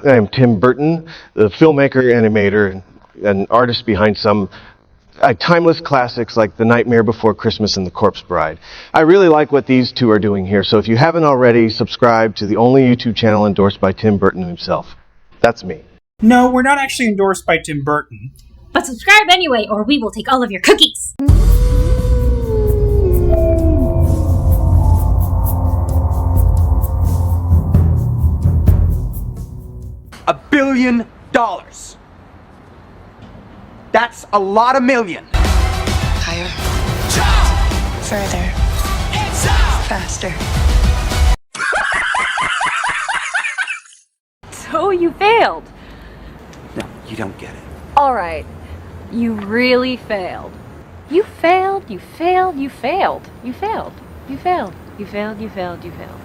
I am Tim Burton, the filmmaker, animator, and artist behind some timeless classics like The Nightmare Before Christmas and The Corpse Bride. I really like what these two are doing here, so if you haven't already, subscribe to the only YouTube channel endorsed by Tim Burton himself. That's me. No, we're not actually endorsed by Tim Burton. But subscribe anyway, or we will take all of your cookies. $1 billion. That's a lot of million. Higher. Further. Faster. So you failed. No, you don't get it. All right. You really failed. You failed, you failed, you failed. You failed. You failed. You failed, you failed, you failed.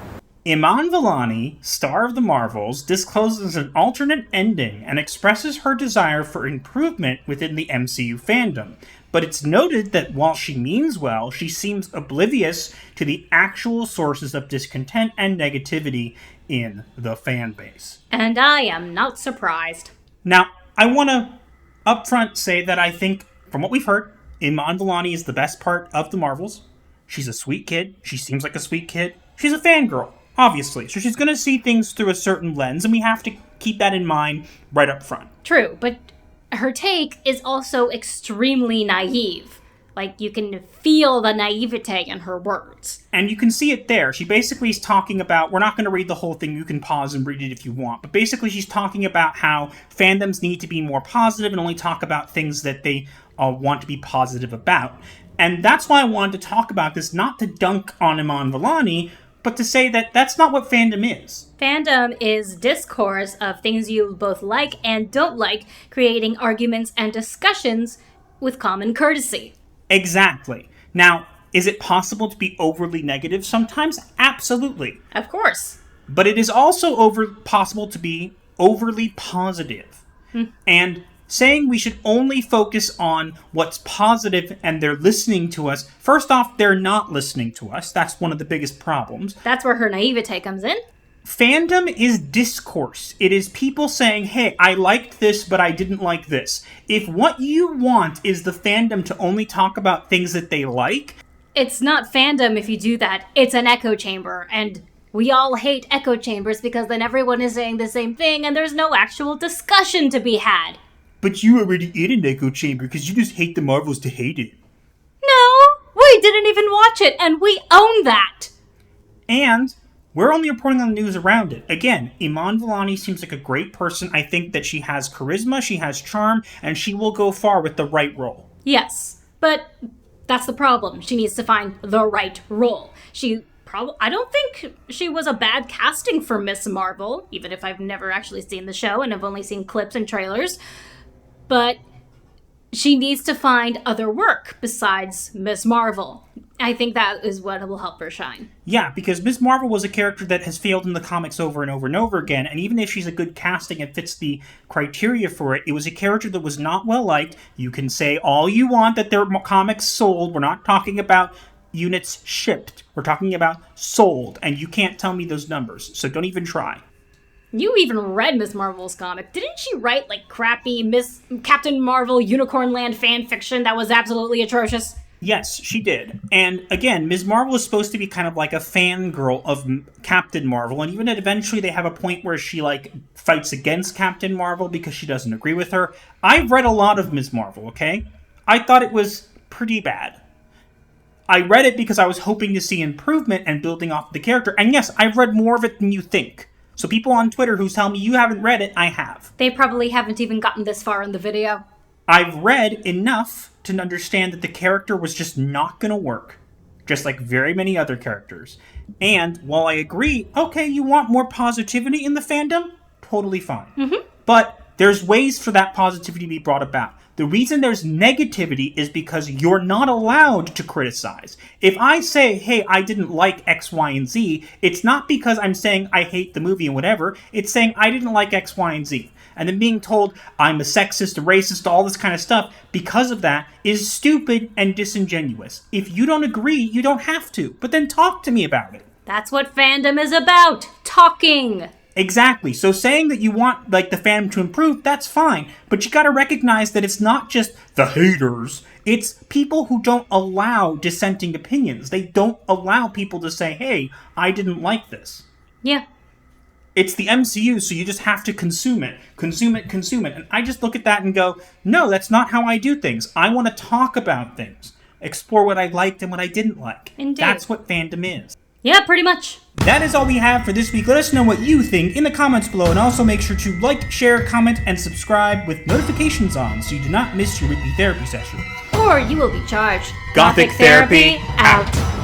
Iman Vellani, star of the Marvels, discloses an alternate ending and expresses her desire for improvement within the MCU fandom. But it's noted that while she means well, she seems oblivious to the actual sources of discontent and negativity in the fanbase. And I am not surprised. Now, I want to upfront say that I think, from what we've heard, Iman Vellani is the best part of the Marvels. She's a sweet kid. She seems like a sweet kid. She's a fangirl, obviously. So she's going to see things through a certain lens, and we have to keep that in mind right up front. True, but her take is also extremely naive. Like, you can feel the naivete in her words. And you can see it there. She basically is talking about, we're not going to read the whole thing, you can pause and read it if you want, but basically she's talking about how fandoms need to be more positive and only talk about things that they want to be positive about. And that's why I wanted to talk about this, not to dunk on Iman Vellani, but to say that that's not what fandom is. Fandom is discourse of things you both like and don't like, creating arguments and discussions with common courtesy. Exactly. Now, is it possible to be overly negative sometimes? Absolutely. Of course. But it is also possible to be overly positive. And saying we should only focus on what's positive and they're listening to us, first off, they're not listening to us. That's one of the biggest problems. That's where her naivete comes in. Fandom is discourse. It is people saying, hey, I liked this, but I didn't like this. If what you want is the fandom to only talk about things that they like... It's not fandom if you do that. It's an echo chamber, and we all hate echo chambers because then everyone is saying the same thing and there's no actual discussion to be had. But you already in an echo chamber because you just hate the Marvels to hate it. No, we didn't even watch it, and we own that. And we're only reporting on the news around it. Again, Iman Vellani seems like a great person. I think that she has charisma, she has charm, and she will go far with the right role. Yes, but that's the problem. She needs to find the right role. I don't think she was a bad casting for Miss Marvel, even if I've never actually seen the show and have only seen clips and trailers. But she needs to find other work besides Miss Marvel. I think that is what will help her shine. Yeah, because Miss Marvel was a character that has failed in the comics over and over and over again, and even if she's a good casting and fits the criteria for it, it was a character that was not well liked. You can say all you want that their comics sold. We're not talking about units shipped. We're talking about sold, and you can't tell me those numbers, so don't even try. You even read Miss Marvel's comic. Didn't she write, like, crappy Miss Captain Marvel Unicorn Land fan fiction that was absolutely atrocious? Yes, she did. And again, Ms. Marvel is supposed to be kind of like a fangirl of Captain Marvel, and even eventually they have a point where she, like, fights against Captain Marvel because she doesn't agree with her. I've read a lot of Ms. Marvel, okay? I thought it was pretty bad. I read it because I was hoping to see improvement and building off the character, and yes, I've read more of it than you think. So people on Twitter who tell me you haven't read it, I have. They probably haven't even gotten this far in the video. I've read enough to understand that the character was just not going to work. Just like very many other characters. And while I agree, okay, you want more positivity in the fandom? Totally fine. Mm-hmm. But there's ways for that positivity to be brought about. The reason there's negativity is because you're not allowed to criticize. If I say, hey, I didn't like X, Y, and Z, it's not because I'm saying I hate the movie and whatever. It's saying I didn't like X, Y, and Z. And then being told I'm a sexist, a racist, all this kind of stuff because of that is stupid and disingenuous. If you don't agree, you don't have to. But then talk to me about it. That's what fandom is about. Talking. Exactly. So saying that you want, like, the fandom to improve, that's fine. But you gotta recognize that it's not just the haters. It's people who don't allow dissenting opinions. They don't allow people to say, hey, I didn't like this. Yeah. It's the MCU, so you just have to consume it. Consume it, consume it. And I just look at that and go, no, that's not how I do things. I want to talk about things. Explore what I liked and what I didn't like. Indeed. That's what fandom is. Yeah, pretty much. That is all we have for this week. Let us know what you think in the comments below, and also make sure to like, share, comment, and subscribe with notifications on so you do not miss your weekly therapy session. Or you will be charged. Gothic Therapy out.